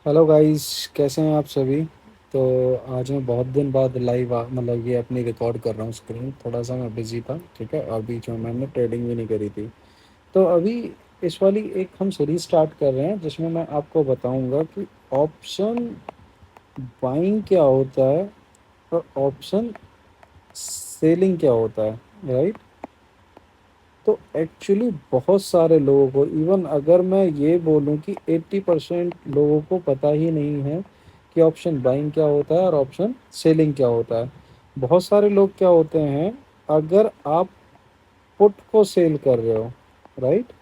Hello guys, कैसे हैं आप सभी। तो आज मैं बहुत दिन बाद लाइव मतलब ये अपनी रिकॉर्ड कर रहा हूँ स्क्रीन। थोड़ा सा मैं बिजी था, ठीक है, और बीच में मैंने ट्रेडिंग भी नहीं करी थी। तो अभी इस वाली एक हम सीरीज स्टार्ट कर रहे हैं जिसमें मैं आपको बताऊंगा कि ऑप्शन बाइंग क्या होता है और ऑप्शन सेलिंग क्या होता है, राइट। तो एक्चुअली बहुत सारे लोगों को, इवन अगर मैं ये बोलूं कि 80% लोगों को पता ही नहीं है कि ऑप्शन बाइंग क्या होता है और ऑप्शन सेलिंग क्या होता है। बहुत सारे लोग क्या होते हैं, अगर आप पुट को सेल कर रहे हो, राइट,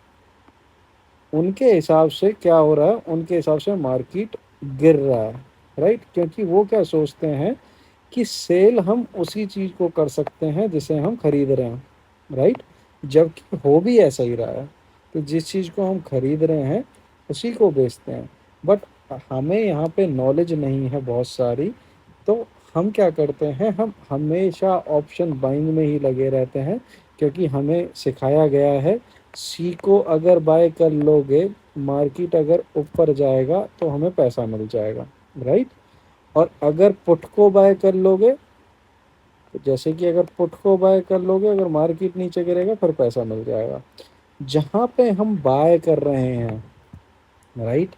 उनके हिसाब से क्या हो रहा है, उनके हिसाब से मार्केट गिर रहा है, राइट। क्योंकि वो क्या सोचते हैं कि सेल हम उसी चीज को कर सकते हैं जिसे हम खरीद रहे हैं, राइट। जबकि हो भी ऐसा ही रहा है कि जिस चीज को हम खरीद रहे हैं उसी को बेचते हैं। बट हमें यहाँ पे नॉलेज नहीं है बहुत सारी। तो हम क्या करते हैं, हम हमेशा ऑप्शन बाइंग में ही लगे रहते हैं, क्योंकि हमें सिखाया गया है सी को अगर बाय कर लोगे, मार्केट अगर ऊपर जाएगा तो हमें पैसा मिल जाएगा, राइट। और अगर पुट को बाय कर लोगे, तो जैसे कि अगर पुट को बाय कर लोगे, अगर मार्केट नीचे गिरेगा फिर पैसा मिल जाएगा। जहाँ पे हम बाय कर रहे हैं, राइट,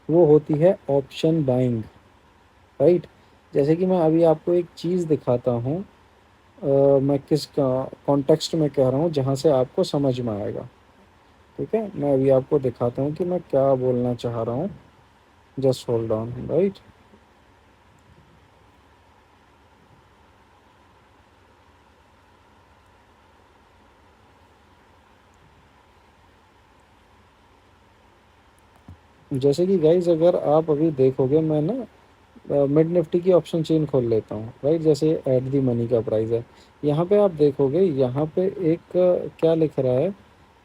वो होती है ऑप्शन बाइंग, राइट। जैसे कि मैं अभी आपको एक चीज़ दिखाता हूँ। मैं किस कॉन्टेक्स्ट में कह रहा हूँ जहाँ से आपको समझ में आएगा, ठीक है। मैं अभी आपको दिखाता हूँ कि मैं क्या बोलना चाह रहा हूँ। Just hold on, right. जैसे कि गाइज अगर आप अभी देखोगे, मैं ना मिड निफ्टी की ऑप्शन चेन खोल लेता हूँ, राइट। जैसे एट दी मनी का प्राइस है, यहाँ पे आप देखोगे, यहाँ पे एक क्या लिख रहा है,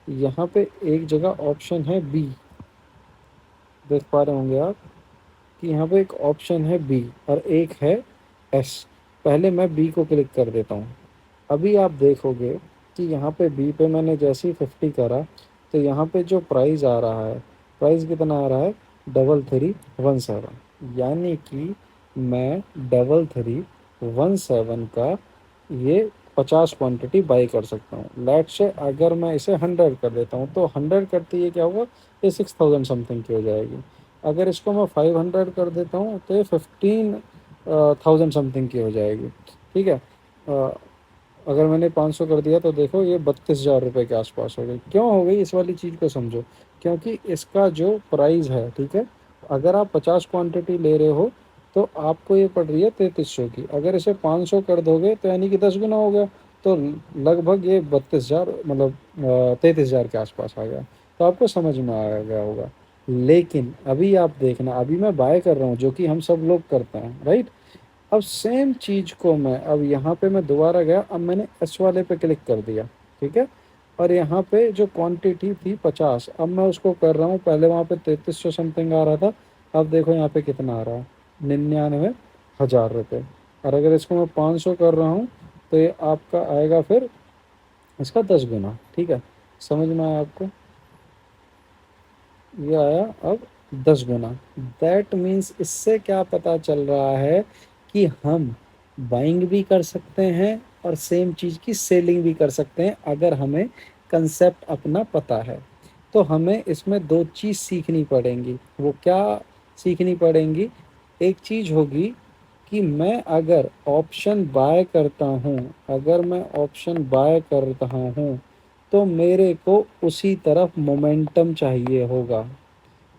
यहाँ पे एक जगह ऑप्शन है बी। देख पा रहे होंगे आप कि यहाँ पे एक ऑप्शन है बी और एक है एस। पहले मैं बी को क्लिक कर देता हूँ। अभी आप देखोगे कि यहाँ पे बी पे मैंने जैसे ही 50 करा, तो यहाँ पे जो प्राइस आ रहा है, प्राइस कितना आ रहा है, 3317। यानी कि मैं 3317 का ये 50 क्वांटिटी बाई कर सकता हूँ। लेट से अगर मैं इसे 100 कर देता हूँ, तो 100 करते ये क्या होगा, ये 6000 समथिंग की हो जाएगी। अगर इसको मैं 500 कर देता हूँ तो ये 15,000 समथिंग की हो जाएगी, ठीक है। अगर मैंने 500 कर दिया तो देखो ये 32,000 रुपये के आसपास हो गई। क्यों हो गई, इस वाली चीज़ को समझो। क्योंकि इसका जो प्राइस है, ठीक है, अगर आप 50 क्वांटिटी ले रहे हो तो आपको ये पड़ रही है 3300 की। अगर इसे 500 कर दोगे तो यानी कि 10 गुना हो गया। तो लगभग ये 32,000, मतलब 33,000 के आसपास आ गया। तो आपको समझ में आ गया होगा। लेकिन अभी आप देखना, अभी मैं बाय कर रहा हूँ जो कि हम सब लोग करते हैं, राइट। अब सेम चीज को मैं अब यहाँ पे मैं दोबारा गया, अब मैंने एस वाले पे क्लिक कर दिया, ठीक है। और यहाँ पे जो क्वांटिटी थी 50, अब मैं उसको कर रहा हूँ। पहले वहाँ पे 3300 समथिंग आ रहा था, अब देखो यहाँ पे कितना आ रहा है, 99,000 रुपये। और अगर इसको मैं 500 कर रहा हूँ तो ये आपका आएगा फिर इसका 10 गुना, ठीक है। समझ में आया आपको, ये आया अब 10 गुना। दैट मीन्स इससे क्या पता चल रहा है कि हम बाइंग भी कर सकते हैं और सेम चीज़ की सेलिंग भी कर सकते हैं, अगर हमें कंसेप्ट अपना पता है। तो हमें इसमें दो चीज़ सीखनी पड़ेंगी। वो क्या सीखनी पड़ेंगी, एक चीज़ होगी कि मैं अगर ऑप्शन बाय करता हूँ, अगर मैं ऑप्शन बाय कर रहा हूँ तो मेरे को उसी तरफ मोमेंटम चाहिए होगा,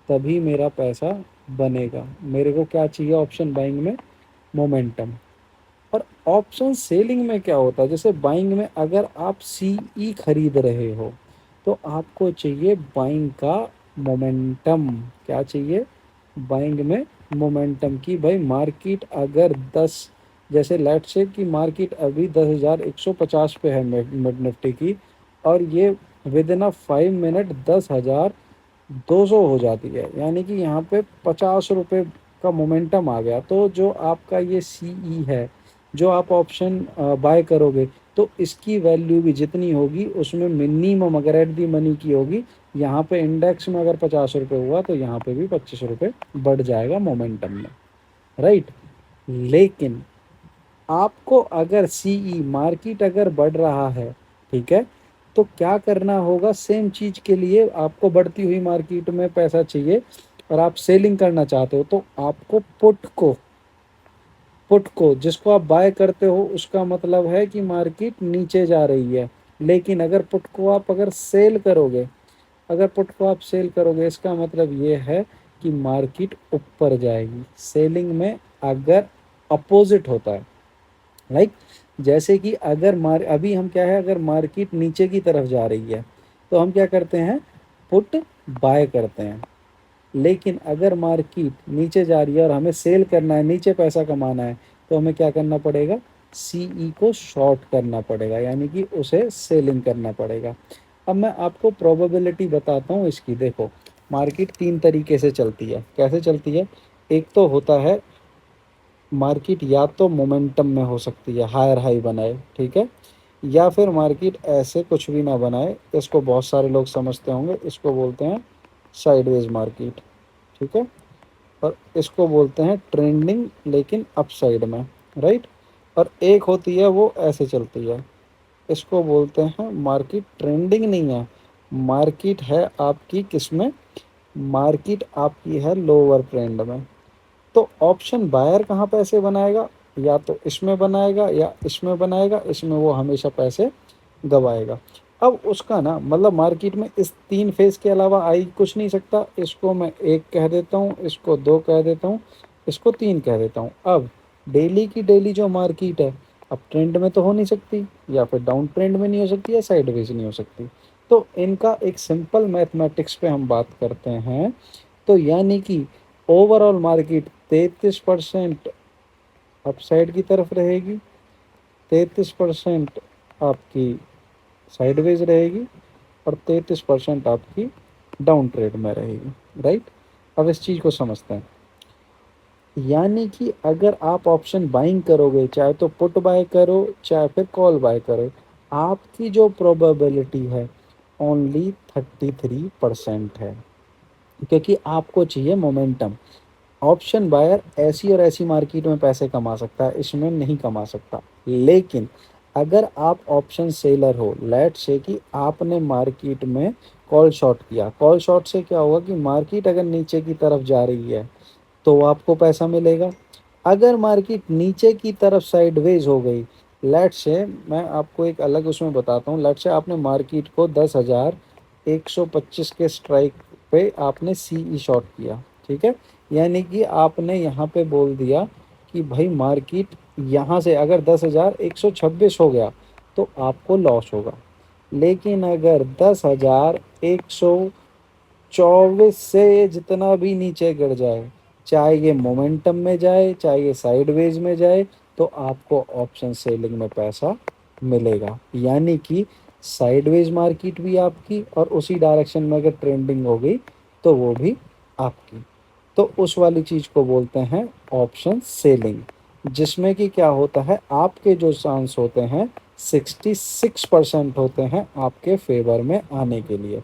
तभी मेरा पैसा बनेगा। मेरे को क्या चाहिए ऑप्शन बाइंग में, मोमेंटम। और ऑप्शन सेलिंग में क्या होता है, जैसे बाइंग में अगर आप सीई खरीद रहे हो तो आपको चाहिए बाइंग का मोमेंटम। क्या चाहिए, बाइंग में मोमेंटम, की भाई मार्केट अगर 10, जैसे लेट से कि मार्केट अभी 10,150 पे है मिड निफ्टी की, और ये विद इन अ 5 मिनट 10,200 हो जाती है, यानी कि यहाँ पे 50 रुपये का मोमेंटम आ गया। तो जो आपका ये सीई है, जो आप ऑप्शन बाय करोगे, तो इसकी वैल्यू भी जितनी होगी उसमें मिनिमम, अगर एट दी मनी की होगी, यहाँ पे इंडेक्स में अगर 50 रुपये हुआ तो यहाँ पे भी 25 रुपये बढ़ जाएगा मोमेंटम में, राइट। लेकिन आपको अगर सीई मार्केट अगर बढ़ रहा है, ठीक है, तो क्या करना होगा, सेम चीज के लिए आपको बढ़ती हुई मार्केट में पैसा चाहिए और आप सेलिंग करना चाहते हो, तो आपको पुट को जिसको आप बाय करते हो उसका मतलब है कि मार्केट नीचे जा रही है। लेकिन अगर पुट को आप अगर सेल करोगे, अगर पुट को आप सेल करोगे इसका मतलब ये है कि मार्केट ऊपर जाएगी। सेलिंग में अगर अपोजिट होता है, लाइक जैसे कि अगर अभी हम क्या है, अगर मार्केट नीचे की तरफ जा रही है तो हम क्या करते हैं, पुट बाय करते हैं। लेकिन अगर मार्केट नीचे जा रही है और हमें सेल करना है, नीचे पैसा कमाना है, तो हमें क्या करना पड़ेगा, सीई को शॉर्ट करना पड़ेगा, यानी कि उसे सेलिंग करना पड़ेगा। अब मैं आपको प्रोबेबिलिटी बताता हूँ इसकी। देखो, मार्केट तीन तरीके से चलती है। कैसे चलती है, एक तो होता है मार्केट या तो मोमेंटम में हो सकती है, हायर हाई बनाए, ठीक है, या फिर मार्केट ऐसे कुछ भी ना बनाए, इसको बहुत सारे लोग समझते होंगे, इसको बोलते हैं साइडवेज मार्केट, ठीक है, और इसको बोलते हैं ट्रेंडिंग लेकिन अपसाइड में, राइट। और एक होती है वो ऐसे चलती है, इसको बोलते हैं मार्केट ट्रेंडिंग नहीं है, मार्केट है आपकी किस में, मार्केट आपकी है लोअर ट्रेंड में। तो ऑप्शन बायर कहाँ पैसे बनाएगा, या तो इसमें बनाएगा या इसमें बनाएगा, इसमें वो हमेशा पैसे गवाएगा। अब उसका ना मतलब मार्केट में इस तीन फेज के अलावा आई कुछ नहीं सकता। इसको मैं एक कह देता हूँ, इसको दो कह देता हूँ, इसको तीन कह देता हूँ। अब डेली की डेली जो मार्केट है, अब ट्रेंड में तो हो नहीं सकती, या फिर डाउन ट्रेंड में नहीं हो सकती, या साइडवेज नहीं हो सकती। तो इनका एक सिंपल मैथमेटिक्स पे हम बात करते हैं, तो यानी कि ओवरऑल मार्केट 33% अपसाइड की तरफ रहेगी, 33% आपकी साइडवेज रहेगी, और 33% आपकी डाउन ट्रेड में रहेगी, राइट। अब इस चीज़ को समझते हैं, यानी कि अगर आप ऑप्शन बाइंग करोगे, चाहे तो पुट बाय करो चाहे फिर कॉल बाय करो, आपकी जो प्रोबेबिलिटी है ओनली 33% है, क्योंकि आपको चाहिए मोमेंटम। ऑप्शन बायर ऐसी और ऐसी मार्केट में पैसे कमा सकता है, इसमें नहीं कमा सकता। लेकिन अगर आप ऑप्शन सेलर हो, लेट से कि आपने मार्केट में कॉल शॉर्ट किया, कॉल शॉर्ट से क्या होगा कि मार्केट अगर नीचे की तरफ जा रही है तो आपको पैसा मिलेगा। अगर मार्केट नीचे की तरफ साइडवेज हो गई, लेट से मैं आपको एक अलग उसमें बताता हूँ, लेट से आपने मार्केट को 10,125 के स्ट्राइक पे आपने सीई शॉर्ट किया, ठीक है, यानी कि आपने यहाँ पे बोल दिया कि भाई मार्केट यहाँ से अगर 10,126 हो गया तो आपको लॉस होगा। लेकिन अगर 10,124 से जितना भी नीचे गिर जाए, चाहे ये मोमेंटम में जाए चाहे ये साइडवेज में जाए, तो आपको ऑप्शन सेलिंग में पैसा मिलेगा। यानी कि साइडवेज मार्केट भी आपकी, और उसी डायरेक्शन में अगर ट्रेंडिंग हो गई तो वो भी आपकी। तो उस वाली चीज़ को बोलते हैं ऑप्शन सेलिंग, जिसमें कि क्या होता है, आपके जो चांस होते हैं 66% होते हैं आपके फेवर में आने के लिए।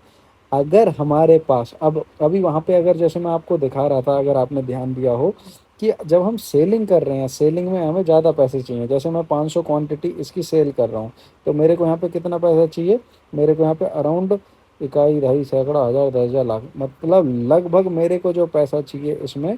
अगर हमारे पास अब अभी वहाँ पे अगर जैसे मैं आपको दिखा रहा था, अगर आपने ध्यान दिया हो कि जब हम सेलिंग कर रहे हैं, सेलिंग में हमें ज़्यादा पैसे चाहिए। जैसे मैं 500 क्वांटिटी इसकी सेल कर रहा हूँ, तो मेरे को यहाँ पे कितना पैसा चाहिए, मेरे को यहाँ पे अराउंड इकाई दहाई सैकड़ा हज़ार 10,000 लाख, मतलब लगभग मेरे को जो पैसा चाहिए इसमें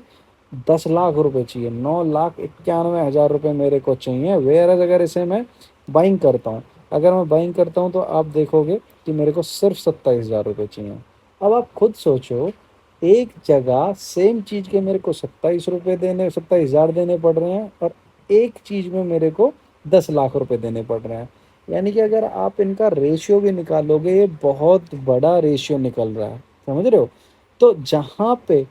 10 लाख रुपए चाहिए, 9,91,000 रुपये मेरे को चाहिए। वेयर अगर इसे मैं बाइंग करता हूँ, अगर मैं बाइंग करता हूँ तो आप देखोगे कि मेरे को सिर्फ 27,000 रुपये चाहिए। अब आप खुद सोचो, एक जगह सेम चीज़ के मेरे को 27 रुपये देने, 27,000 देने पड़ रहे हैं, और एक चीज़ में मेरे को 10 लाख रुपए देने पड़ रहे हैं। यानी कि अगर आप इनका रेशियो भी निकालोगे, ये बहुत बड़ा रेशियो निकल रहा है, समझ रहे हो। तो जहाँ पे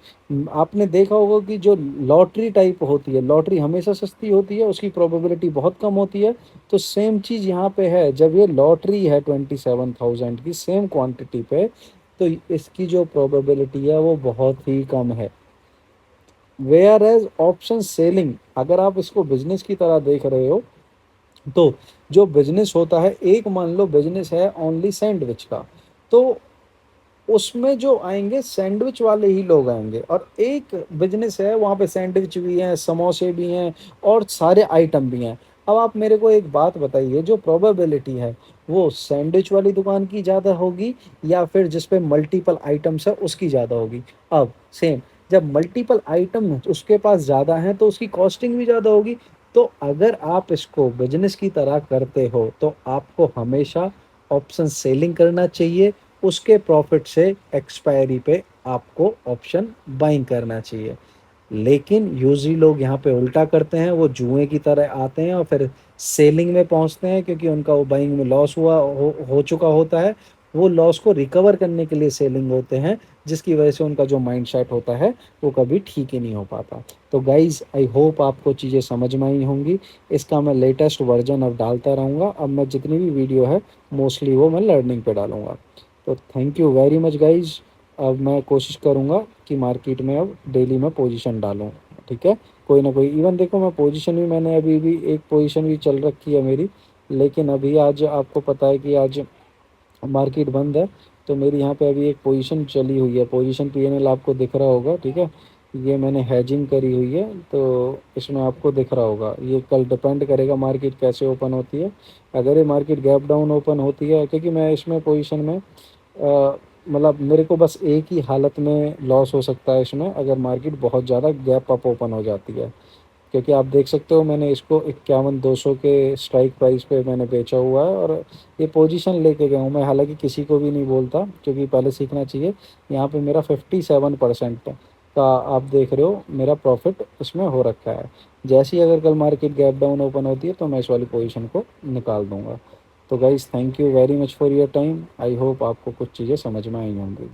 आपने देखा होगा कि जो लॉटरी टाइप होती है, लॉटरी हमेशा सस्ती होती है, उसकी प्रोबेबिलिटी बहुत कम होती है। तो सेम चीज़ यहाँ पे है, जब ये लॉटरी है 27,000 की सेम क्वांटिटी पे, तो इसकी जो प्रोबेबिलिटी है वो बहुत ही कम है। वेयर एज ऑप्शन सेलिंग, अगर आप इसको बिजनेस की तरह देख रहे हो, तो जो बिजनेस होता है, एक मान लो बिजनेस है ओनली सैंडविच का, तो उसमें जो आएंगे सैंडविच वाले ही लोग आएंगे, और एक बिजनेस है वहाँ पे, सैंडविच भी हैं, समोसे भी हैं, और सारे आइटम भी हैं। अब आप मेरे को एक बात बताइए, जो प्रोबेबिलिटी है वो सैंडविच वाली दुकान की ज़्यादा होगी या फिर जिस पे मल्टीपल आइटम्स है उसकी ज़्यादा होगी? अब सेम, जब मल्टीपल आइटम उसके पास ज़्यादा हैं तो उसकी कॉस्टिंग भी ज़्यादा होगी। तो अगर आप इसको बिजनेस की तरह करते हो तो आपको हमेशा ऑप्शन सेलिंग करना चाहिए, उसके प्रॉफिट से एक्सपायरी पे आपको ऑप्शन बाइंग करना चाहिए। लेकिन यूजली लोग यहाँ पे उल्टा करते हैं, वो जुए की तरह आते हैं और फिर सेलिंग में पहुंचते हैं, क्योंकि उनका वो बाइंग में लॉस हो चुका होता है। वो लॉस को रिकवर करने के लिए सेलिंग होते हैं, जिसकी वजह से उनका जो माइंड सेट होता है वो कभी ठीक ही नहीं हो पाता। तो गाइज आई होप आपको चीज़ें समझ में आई होंगी। इसका मैं लेटेस्ट वर्जन अब डालता रहूँगा। अब मैं जितनी भी वीडियो है मोस्टली वो मैं लर्निंग पे डालूंगा। तो thank you very much guys. अब मैं कोशिश करूँगा कि मार्केट में अब डेली मैं पोजीशन डालूँ, ठीक है। कोई ना कोई, इवन देखो मैं पोजीशन भी, मैंने अभी भी एक पोजीशन भी चल रखी है मेरी, लेकिन अभी आज आपको पता है कि आज मार्केट बंद है। तो मेरी यहाँ पे अभी एक पोजीशन चली हुई है, पोजीशन पीएनएल आपको दिख रहा होगा, ठीक है। ये मैंने हैजिंग करी हुई है, तो इसमें आपको दिख रहा होगा। ये कल डिपेंड करेगा मार्केट कैसे ओपन होती है। अगर ये मार्केट गैप डाउन ओपन होती है, क्योंकि मैं इसमें पोजीशन में मतलब मेरे को बस एक ही हालत में लॉस हो सकता है इसमें, अगर मार्केट बहुत ज़्यादा गैप अप ओपन हो जाती है। क्योंकि आप देख सकते हो मैंने इसको 51,200 के स्ट्राइक प्राइस पे मैंने बेचा हुआ है, और ये पोजीशन लेके गया हूँ मैं। हालांकि किसी को भी नहीं बोलता, क्योंकि पहले सीखना चाहिए। यहाँ पे मेरा 57% का आप देख रहे हो मेरा प्रॉफिट इसमें हो रखा है। जैसे ही अगर कल मार्केट गैप डाउन ओपन होती है तो मैं इस वाली पोजीशन को निकाल दूंगा। तो guys thank you very much for your time. I hope आपको कुछ चीज़ें समझ में आई होंगी।